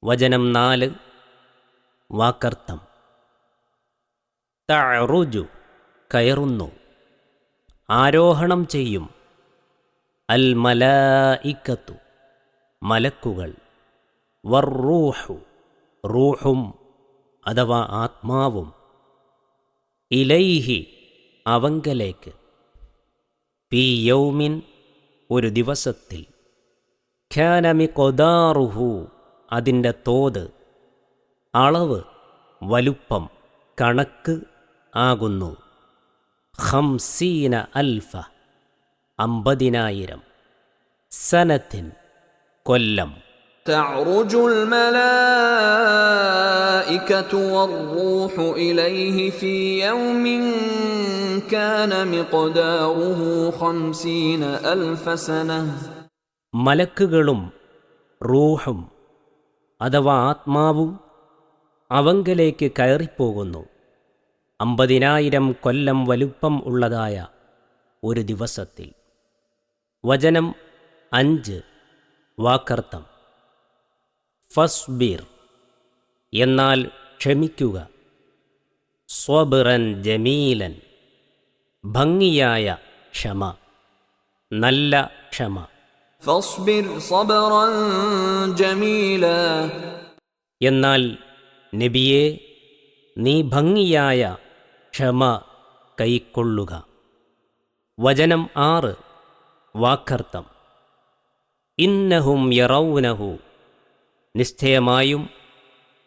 വചനം 4 വാക്കർത്ഥം. തഅറുജു കയറുന്നു, ആരോഹണം ചെയ്യും. അൽ മലായിക്കത്തു മലക്കുകൾ, വർറൂഹു റൂഹും അഥവാ ആത്മാവും, ഇലൈഹി അവങ്കലേക്ക്, ഫീ യൗമിൻ ഒരു ദിവസത്തിൽ, കാന മിഖ്ദാറുഹു അതിൻ്റെ തോത്, അളവ്, വലുപ്പം, കണക്ക് ആകുന്നു. 50,000 50,000 സനത്തിൻ കൊല്ലം. تعرج الملائكة والروح إليه في يوم كان مقداره 50,000 سنة. മലക്കുകളും റൂഹും അഥവാ ആത്മാവും അവങ്കലേക്ക് കയറിപ്പോകുന്നു 50,000 കൊല്ലം വലുപ്പം ഉള്ളതായ ഒരു ദിവസത്തിൽ. വചനം 5 വാക്കർത്ഥം. ഫസ്ബിർ എന്നാൽ ക്ഷമിക്കുക, സ്വബ്റൻ ജമീലൻ ഭംഗിയായ ക്ഷമ, നല്ല ക്ഷമ. فاصبر صبرا جميلا എന്നാൽ നബിയെ നീ ഭംഗിയായ ക്ഷമ കൈക്കൊള്ളുക. വചനം 6 വാക്കർത്ഥം. ഇന്നഹും യറൗനഹു നിശ്ചയമായും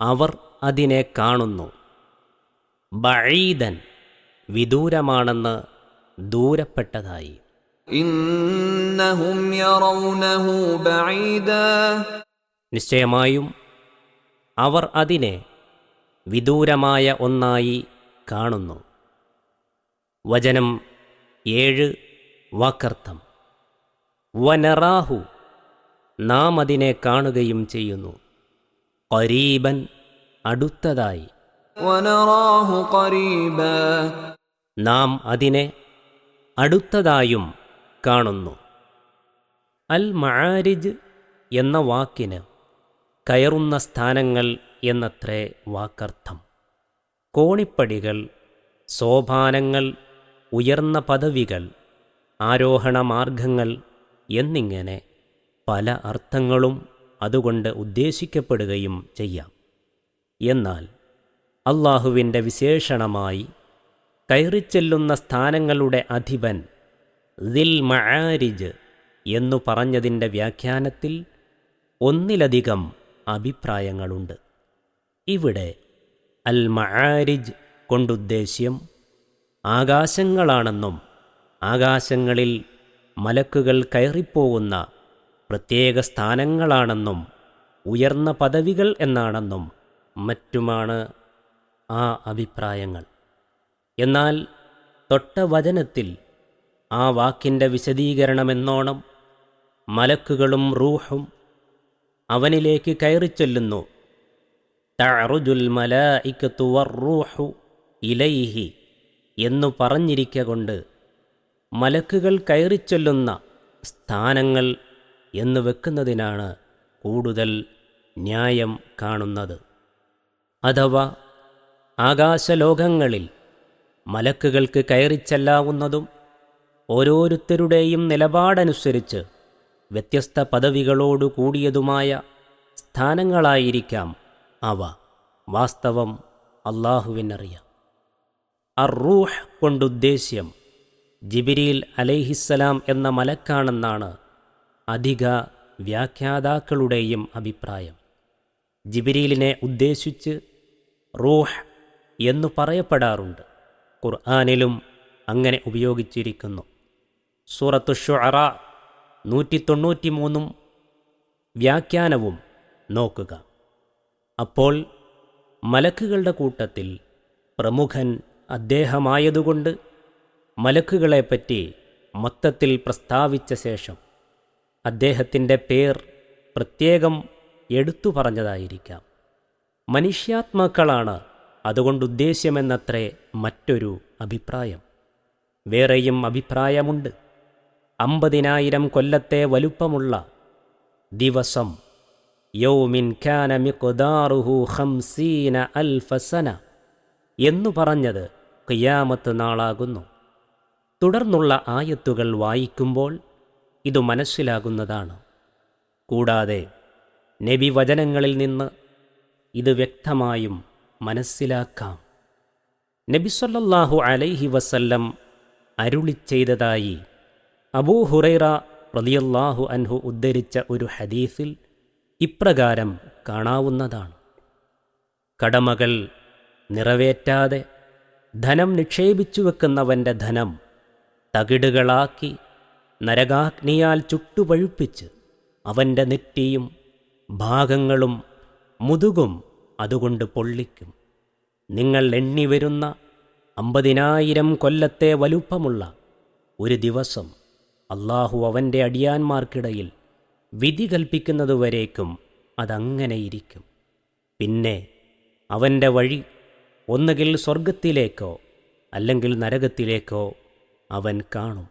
അവർ അതിനെ കാണുന്നു, ബഈദൻ വിദൂരമാണെന്ന്, ദൂരപ്പെട്ടതായി. إنهم يرونه بعيدا നിശ്ചയമായും അവർ അതിനെ വിദൂരമായ ഒന്നായി കാണുന്നു. വചനം 7 വാക്കർത്ഥം. വനറാഹു നാം അതിനെ കാണുകയും ചെയ്യുന്നു, ഖരീബൻ അടുത്തതായി. ونراه قريبا നാം അതിനെ അടുത്തതായും കാണുന്നു. അൽ മആരിജ് എന്ന വാക്കിന് കയറുന്ന സ്ഥാനങ്ങൾ എന്നത്രേ വാക്കർത്ഥം. കോണിപ്പടികൾ, സോപാനങ്ങൾ, ഉയർന്ന പദവികൾ, ആരോഹണമാർഗങ്ങൾ എന്നിങ്ങനെ പല അർത്ഥങ്ങളും അതുകൊണ്ട് ഉദ്ദേശിക്കപ്പെടുകയും ചെയ്യാം. എന്നാൽ അള്ളാഹുവിൻ്റെ വിശേഷണമായി കയറിച്ചെല്ലുന്ന സ്ഥാനങ്ങളുടെ അധിപൻ ദിൽ മആരിജ് എന്നു പറഞ്ഞതിൻ്റെ വ്യാഖ്യാനത്തിൽ ഒന്നിലധികം അഭിപ്രായങ്ങളുണ്ട്. ഇവിടെ അൽ മആരിജ് കൊണ്ടുദ്ദേശ്യം ആകാശങ്ങളാണെന്നും ആകാശങ്ങളിൽ മലക്കുകൾ കയറിപ്പോകുന്ന പ്രത്യേക സ്ഥാനങ്ങളാണെന്നും ഉയർന്ന പദവികൾ എന്നാണെന്നും മറ്റുമാണ് ആ അഭിപ്രായങ്ങൾ. എന്നാൽ തൊട്ട വചനത്തിൽ ആ വാക്കിൻ്റെ വിശദീകരണമെന്നോണം മലക്കുകളും റൂഹും അവനിലേക്ക് കയറിച്ചൊല്ലുന്നു. തഅറുജുൽ മലായികത്തു വർറൂഹു ഇലൈഹി എന്നു പറഞ്ഞിരിക്കൊണ്ട് മലക്കുകൾ കയറിച്ചൊല്ലുന്ന സ്ഥാനങ്ങൾ എന്ന് വെക്കുന്നതിനാണ് കൂടുതൽ ന്യായം കാണുന്നത്. അഥവാ ആകാശലോകങ്ങളിൽ മലക്കുകൾക്ക് കയറിച്ചെല്ലാവുന്നതും ഓരോരുത്തരുടെയും നിലപാടനുസരിച്ച് വ്യത്യസ്ത പദവികളോടു കൂടിയതുമായ സ്ഥാനങ്ങളായിരിക്കാം അവ. വാസ്തവം അള്ളാഹുവിനറിയാം. അർ-റൂഹ് കൊണ്ടുദ്ദേശ്യം ജിബ്രീൽ അലൈഹിസ്സലാം എന്ന മലക്കാണെന്നാണ് അധിക വ്യാഖ്യാതാക്കളുടെയും അഭിപ്രായം. ജിബ്രീലിനെ ഉദ്ദേശിച്ച് റൂഹ് എന്നു പറയപ്പെടാറുണ്ട്. ഖുർആനിലും അങ്ങനെ ഉപയോഗിച്ചിരിക്കുന്നു. സൂറത്തു ശുഅറാ 193 വ്യാഖ്യാനവും നോക്കുക. അപ്പോൾ മലക്കുകളുടെ കൂട്ടത്തിൽ പ്രമുഖൻ അദ്ദേഹമായതുകൊണ്ട് മലക്കുകളെപ്പറ്റി മൊത്തത്തിൽ പ്രസ്താവിച്ച ശേഷം അദ്ദേഹത്തിൻ്റെ പേർ പ്രത്യേകം എടുത്തു പറഞ്ഞതായിരിക്കാം. മനുഷ്യാത്മാക്കളാണ് അതുകൊണ്ടുദ്ദേശ്യമെന്നത്രേ മറ്റൊരു അഭിപ്രായം. വേറെയും അഭിപ്രായമുണ്ട്. 50,000 കൊല്ലത്തെ വലുപ്പമുള്ള ദിവസം യൗമിൻ കാന മിഖ്ദാറുഹു 50 അൽഫ സന എന്നു പറഞ്ഞത് ഖിയാമത്ത് നാളാകുന്നു. തുടർന്നുള്ള ആയത്തുകൾ വായിക്കുമ്പോൾ ഇത് മനസ്സിലാകുന്നതാണ്. കൂടാതെ നബി വചനങ്ങളിൽ നിന്ന് ഇത് വ്യക്തമായും മനസ്സിലാക്കാം. നബി സല്ലല്ലാഹു അലൈഹി വസല്ലം അരുളിച്ചെയ്തതായി അബൂ ഹുറൈറ റളിയല്ലാഹു അൻഹു ഉദ്ധരിച്ച ഒരു ഹദീസിൽ ഇപ്രകാരം കാണാവുന്നതാണ്. കടമകൾ നിറവേറ്റാതെ ധനം നിക്ഷേപിച്ചു വെക്കുന്നവൻ്റെ ധനം തകിടുകളാക്കി നരകാഗ്നിയാൽ ചുട്ടുപഴുപ്പിച്ച് അവൻ്റെ നെറ്റിയും ഭാഗങ്ങളും മുതുകും അതുകൊണ്ട് പൊള്ളിക്കും. നിങ്ങൾ എണ്ണിവരുന്ന 50,000 കൊല്ലത്തെ വലുപ്പമുള്ള ഒരു ദിവസം അള്ളാഹു അവൻ്റെ അടിയാന്മാർക്കിടയിൽ വിധി കൽപ്പിക്കുന്നതുവരേക്കും അതങ്ങനെയിരിക്കും. പിന്നെ അവൻ്റെ വഴി ഒന്നുകിൽ സ്വർഗത്തിലേക്കോ അല്ലെങ്കിൽ നരകത്തിലേക്കോ അവൻ കാണും.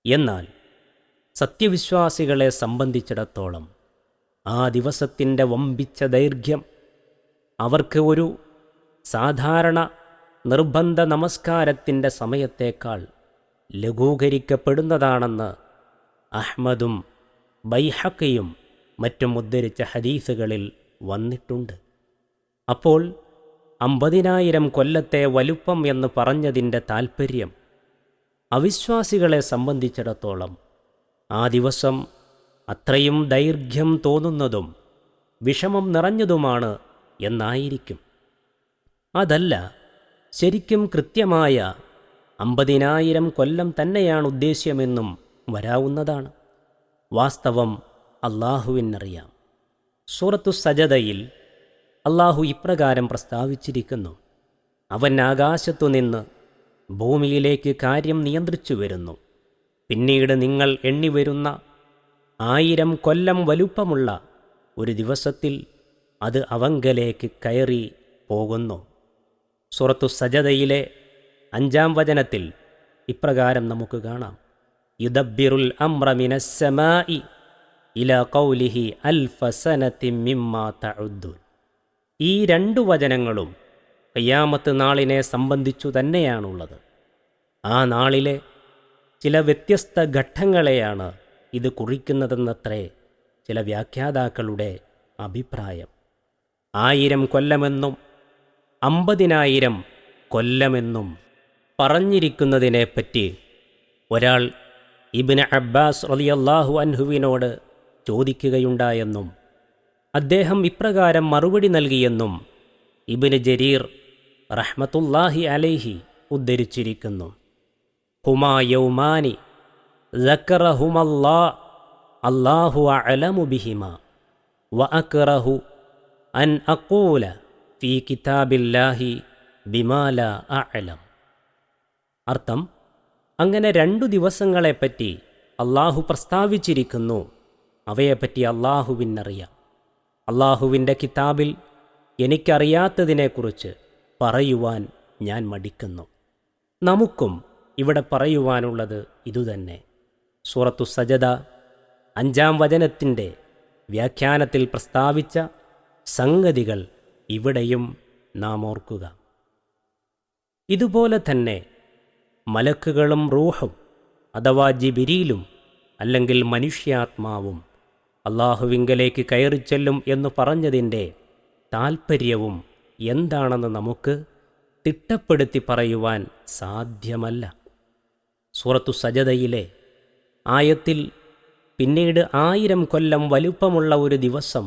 എന്നാൽ സത്യവിശ്വാസികളെ സംബന്ധിച്ചിടത്തോളം ആ ദിവസത്തിൻ്റെ വമ്പിച്ച ദൈർഘ്യം അവർക്ക് ഒരു സാധാരണ നിർബന്ധ നമസ്കാരത്തിൻ്റെ സമയത്തേക്കാൾ ലഘൂകരിക്കപ്പെടുന്നതാണെന്ന് അഹ്മദും ബൈഹഖിയും മറ്റും ഉദ്ധരിച്ച ഹദീസുകളിൽ വന്നിട്ടുണ്ട്. അപ്പോൾ 50,000 കൊല്ലത്തെ വലുപ്പം എന്ന് പറഞ്ഞതിൻ്റെ താൽപ്പര്യം അവിശ്വാസികളെ സംബന്ധിച്ചിടത്തോളം ആ ദിവസം അത്രയും ദൈർഘ്യം തോന്നുന്നതും വിഷമം നിറഞ്ഞതുമാണ് എന്നായിരിക്കും. അതല്ല, ശരിക്കും കൃത്യമായ 50,000 കൊല്ലം തന്നെയാണ് ഉദ്ദേശ്യമെന്നും വരാവുന്നതാണ്. വാസ്തവം അള്ളാഹുവിനറിയാം. സൂറത്തു സജദയിൽ അള്ളാഹു ഇപ്രകാരം പ്രസ്താവിച്ചിരിക്കുന്നു: അവൻ ആകാശത്തുനിന്ന് ഭൂമിയിലേക്ക് കാര്യം നിയന്ത്രിച്ചു വരുന്നു. പിന്നീട് നിങ്ങൾ എണ്ണിവരുന്ന 1000 കൊല്ലം വലുപ്പമുള്ള ഒരു ദിവസത്തിൽ അത് അവങ്കലേക്ക് കയറി പോകുന്നു. സൂറത്തു സജദയിലെ 5-ാം വചനത്തിൽ ഇപ്രകാരം നമുക്ക് കാണാം: യുദബ്ബിറുൽ അംറ മിനസ്സമാഇ ഇലാ ഖൗലിഹി അൽഫ സനതിൻ മിമ്മാ തഉദ്ദൂൻ. ഈ 2 വചനങ്ങളും ഖിയാമത്ത് നാളിനെ സംബന്ധിച്ചു തന്നെയാണുള്ളത്. ആ നാളിലെ ചില വ്യത്യസ്ത ഘട്ടങ്ങളെയാണ് ഇത് കുറിക്കുന്നതെന്നത്രേ ചില വ്യാഖ്യാതാക്കളുടെ അഭിപ്രായം. 1000 കൊല്ലമെന്നും 50,000 കൊല്ലമെന്നും പറഞ്ഞിരിക്കുന്നതിനെപ്പറ്റി ഒരാൾ ഇബ്നു അബ്ബാസ് റളിയല്ലാഹു അൻഹുവിനോട് ചോദിക്കുകയുണ്ടായെന്നും അദ്ദേഹം ഇപ്രകാരം മറുപടി നൽകിയെന്നും ഇബ്നു ജരീർ റഹ്മത്തുള്ളാഹി അലൈഹി ഉദ്ധരിച്ചിരിക്കുന്നു: ഹുമാ യൗമാനി അല്ലാഹു അഅലമു ബിഹിമാ വഅക്റഹു അൻ അഖൂല ഫീ കിതാബില്ലാഹി ബിമാ ലാ അഅലം. അർത്ഥം: അങ്ങനെ 2 ദിവസങ്ങളെപ്പറ്റി അള്ളാഹു പ്രസ്താവിച്ചിരിക്കുന്നു. അവയെപ്പറ്റി അള്ളാഹുവിനറിയാം. അള്ളാഹുവിൻ്റെ കിതാബിൽ എനിക്കറിയാത്തതിനെക്കുറിച്ച് പറയുവാൻ ഞാൻ മടിക്കുന്നു. നമുക്കും ഇവിടെ പറയുവാനുള്ളത് ഇതുതന്നെ. സൂറത്തു സജദ 5-ാം വചനത്തിൻ്റെ വ്യാഖ്യാനത്തിൽ പ്രസ്താവിച്ച സംഗതികൾ ഇവിടെയും നാം ഓർക്കുക. ഇതുപോലെ തന്നെ മലക്കുകളും റൂഹും അഥവാ ജിബിരീലും അല്ലെങ്കിൽ മനുഷ്യാത്മാവും അള്ളാഹുവിങ്കലേക്ക് കയറിച്ചെല്ലും എന്ന് പറഞ്ഞതിൻ്റെ താൽപ്പര്യവും എന്താണെന്ന് നമുക്ക് തിട്ടപ്പെടുത്തി പറയുവാൻ സാധ്യമല്ല. സൂറത്തു സജദയിലെ ആയത്തിൽ പിന്നീട് 1000 കൊല്ലം വലുപ്പമുള്ള ഒരു ദിവസം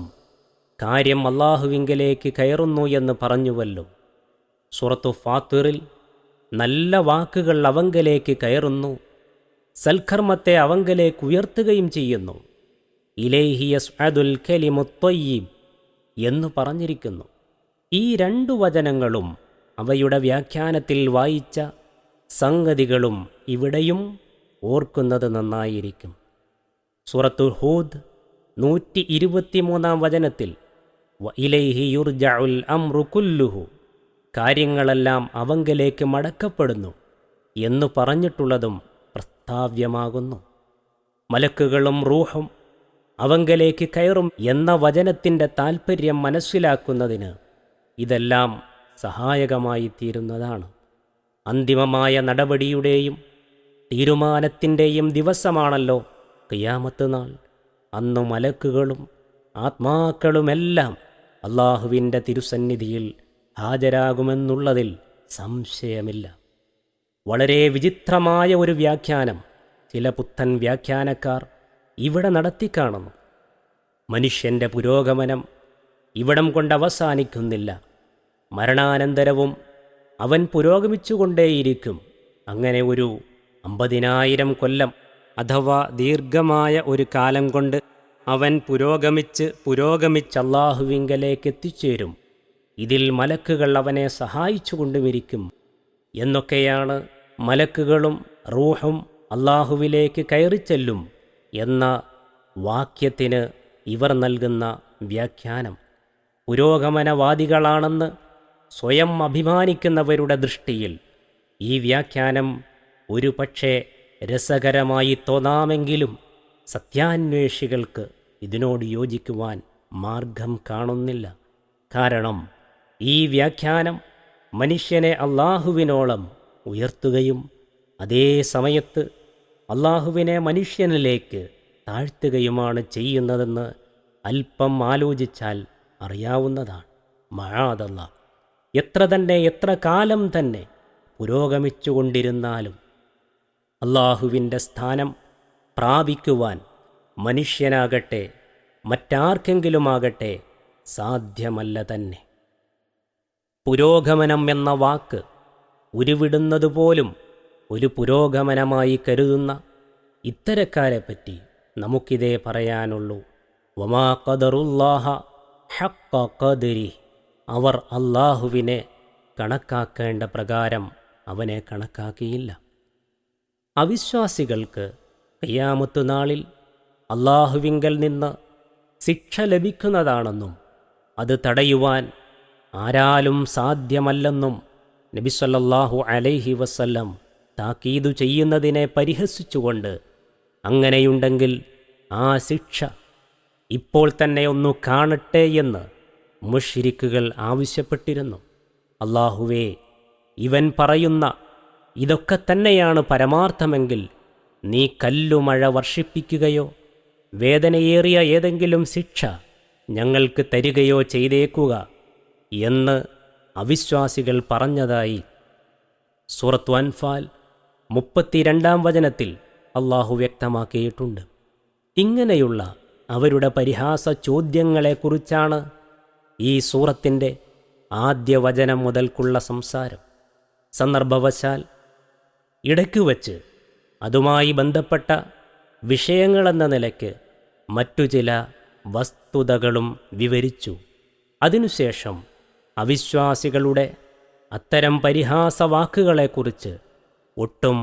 കാര്യം അള്ളാഹുവിങ്കലേക്ക് കയറുന്നു എന്ന് പറഞ്ഞുവല്ലോ. സൂറത്തു ഫാത്തിറിൽ നല്ല വാക്കുകൾ അവങ്കലേക്ക് കയറുന്നു, സൽക്കർമ്മത്തെ അവങ്കലേക്ക് ഉയർത്തുകയും ചെയ്യുന്നു. ഇലൈഹി യസ്അദുൽ കലിമുത് ത്വയ്യിബ് എന്ന് പറഞ്ഞിരിക്കുന്നു. ഈ 2 വചനങ്ങളും അവയുടെ വ്യാഖ്യാനത്തിൽ വായിച്ച സംഗതികളും ഇവിടെയും ഓർക്കുന്നത് നന്നായിരിക്കും. സൂറത്തു ഹൂദ് 123-ാം വചനത്തിൽ വഇലൈഹി യുർജഉൽ അംറു കുല്ലുഹു, കാര്യങ്ങളെല്ലാം അവങ്കലേക്ക് മടക്കപ്പെടുന്നു എന്ന് പറഞ്ഞിട്ടുള്ളതും പ്രസ്താവ്യമാകുന്നു. മലക്കുകളും റൂഹും അവങ്കലേക്ക് കയറും എന്ന വചനത്തിൻ്റെ താൽപ്പര്യം മനസ്സിലാക്കുന്നതിന് ഇതെല്ലാം സഹായകമായി തീരുന്നതാണ്. അന്തിമമായ നടപടിയുടെയും തീരുമാനത്തിൻ്റെയും ദിവസമാണല്ലോ ഖിയാമത്ത് നാൾ. അന്നു മലക്കുകളും ആത്മാക്കളുമെല്ലാം അള്ളാഹുവിൻ്റെ തിരുസന്നിധിയിൽ ഹാജരാകുമെന്നുള്ളതിൽ സംശയമില്ല. വളരെ വിചിത്രമായ ഒരു വ്യാഖ്യാനം ചില പുത്തൻ വ്യാഖ്യാനക്കാർ ഇവിടെ നടത്തിക്കാണുന്നു. മനുഷ്യൻ്റെ പുരോഗമനം ഇവിടം കൊണ്ട് അവസാനിക്കുന്നില്ല. മരണാനന്തരവും അവൻ പുരോഗമിച്ചുകൊണ്ടേയിരിക്കും. അങ്ങനെ ഒരു 50,000 കൊല്ലം അഥവാ ദീർഘമായ ഒരു കാലം കൊണ്ട് അവൻ പുരോഗമിച്ച് അല്ലാഹുവിങ്കലേക്ക് എത്തിച്ചേരും. ഇതിൽ മലക്കുകൾ അവനെ സഹായിച്ചുകൊണ്ടുമിരിക്കും എന്നൊക്കെയാണ് മലക്കുകളും റൂഹും അല്ലാഹുവിലേക്ക് കയറിച്ചെല്ലും എന്ന വാക്യത്തിന് ഇവർ നൽകുന്ന വ്യാഖ്യാനം. പുരോഗമനവാദികളാണെന്ന് സ്വയം അഭിമാനിക്കുന്നവരുടെ ദൃഷ്ടിയിൽ ഈ വ്യാഖ്യാനം ഒരു പക്ഷേ രസകരമായി തോന്നാമെങ്കിലും സത്യാന്വേഷികൾക്ക് ഇതിനോട് യോജിക്കുവാൻ മാർഗം കാണുന്നില്ല. കാരണം ഈ വ്യാഖ്യാനം മനുഷ്യനെ അല്ലാഹുവിനോളം ഉയർത്തുകയും അതേ സമയത്ത് അല്ലാഹുവിനെ മനുഷ്യനിലേക്ക് താഴ്ത്തുകയുമാണ് ചെയ്യുന്നതെന്ന് അല്പം ആലോചിച്ചാൽ അറിയാവുന്നതാണ്. മഅാദല്ലാഹ്, എത്ര കാലം തന്നെ പുരോഗമിച്ചുകൊണ്ടിരുന്നാലും അല്ലാഹുവിൻ്റെ സ്ഥാനം പ്രാപിക്കുവാൻ മനുഷ്യനാകട്ടെ മറ്റാർക്കെങ്കിലുമാകട്ടെ സാധ്യമല്ല തന്നെ. പുരോഗമനം എന്ന വാക്ക് ഉരുവിടുന്നതുപോലും ഒരു പുരോഗമനമായി കരുതുന്ന ഇത്തരക്കാരെപ്പറ്റി നമുക്കിതേ പറയാനുള്ളൂ. വമാ ഖദറുല്ലാഹ ഹഖ്ഖ ഖദരിഹി, അവർ അല്ലാഹുവിനെ കണക്കാക്കേണ്ട പ്രകാരം അവനെ കണക്കാക്കിയില്ല. അവിശ്വാസികൾക്ക് ഖിയാമത്ത് നാളിൽ അല്ലാഹുവിങ്കൽ നിന്ന് ശിക്ഷ ലഭിക്കുന്നതാണെന്നും അത് തടയുവാൻ ആരാലും സാധ്യമല്ലെന്നും നബി സല്ലല്ലാഹു അലൈഹി വസല്ലം താക്കീതു ചെയ്യുന്നതിനെ പരിഹസിച്ചുകൊണ്ട് അങ്ങനെയുണ്ടെങ്കിൽ ആ ശിക്ഷ ഇപ്പോൾ തന്നെ ഒന്നു കാണട്ടെ എന്ന് മുശ്രിക്കുകൾ ആവശ്യപ്പെട്ടിരുന്നു. അല്ലാഹുവേ, ഇവൻ പറയുന്ന ഇതൊക്കെ തന്നെയാണ് പരമാർത്ഥമെങ്കിൽ നീ കല്ലുമഴ വർഷിപ്പിക്കുകയോ വേദനയേറിയ ഏതെങ്കിലും ശിക്ഷ ഞങ്ങൾക്ക് തരികയോ ചെയ്തേക്കുക എന്ന് അവിശ്വാസികൾ പറഞ്ഞതായി സൂറത്ത് അൻഫാൽ 32-ാം വചനത്തിൽ അല്ലാഹു വ്യക്തമാക്കിയിട്ടുണ്ട്. ഇങ്ങനെയുള്ള അവരുടെ പരിഹാസ ചോദ്യങ്ങളെക്കുറിച്ചാണ് ഈ സൂറത്തിൻ്റെ ആദ്യ വചനം മുതൽക്കുള്ള സംസാരം. സന്ദർഭവശാൽ ഇടയ്ക്കുവച്ച് അതുമായി ബന്ധപ്പെട്ട വിഷയങ്ങളെന്ന നിലയ്ക്ക് മറ്റു ചില വസ്തുതകളും വിവരിച്ചു. അതിനുശേഷം അവിശ്വാസികളുടെ അത്തരം പരിഹാസവാക്കുകളെക്കുറിച്ച് ഒട്ടും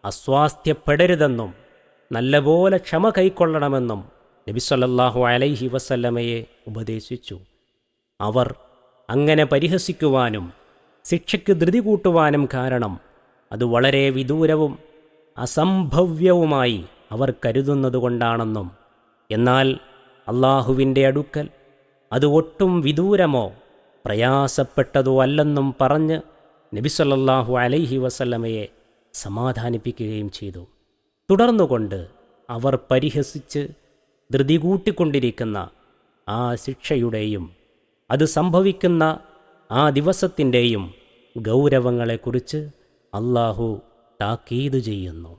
അസ്വാസ്ഥ്യപ്പെടരുതെന്നും നല്ലപോലെ ക്ഷമ കൈക്കൊള്ളണമെന്നും നബി സല്ലല്ലാഹു അലൈഹി വസല്ലമയെ ഉപദേശിച്ചു. അവർ അങ്ങനെ പരിഹസിക്കുവാനും ശിക്ഷയ്ക്ക് ധൃതി കൂട്ടുവാനും കാരണം അത് വളരെ വിദൂരവും അസംഭവ്യവുമായി അവർ കരുതുന്നതുകൊണ്ടാണെന്നും എന്നാൽ അല്ലാഹുവിൻ്റെ അടുക്കൽ അത് ഒട്ടും വിദൂരമോ പ്രയാസപ്പെട്ടതോ അല്ലെന്നും പറഞ്ഞ് നബി സല്ലല്ലാഹു അലൈഹി വസല്ലമയെ സമാധാനിപ്പിക്കുകയും ചെയ്തു. തുടർന്നുകൊണ്ട് അവർ പരിഹസിച്ച് ധൃതി കൂട്ടിക്കൊണ്ടിരിക്കുന്ന ആ ശിക്ഷയുടെയും അത് സംഭവിക്കുന്ന ആ ദിവസത്തിൻ്റെയും ഗൗരവങ്ങളെക്കുറിച്ച് അല്ലാഹു താക്കീത് ചെയ്യുന്നു.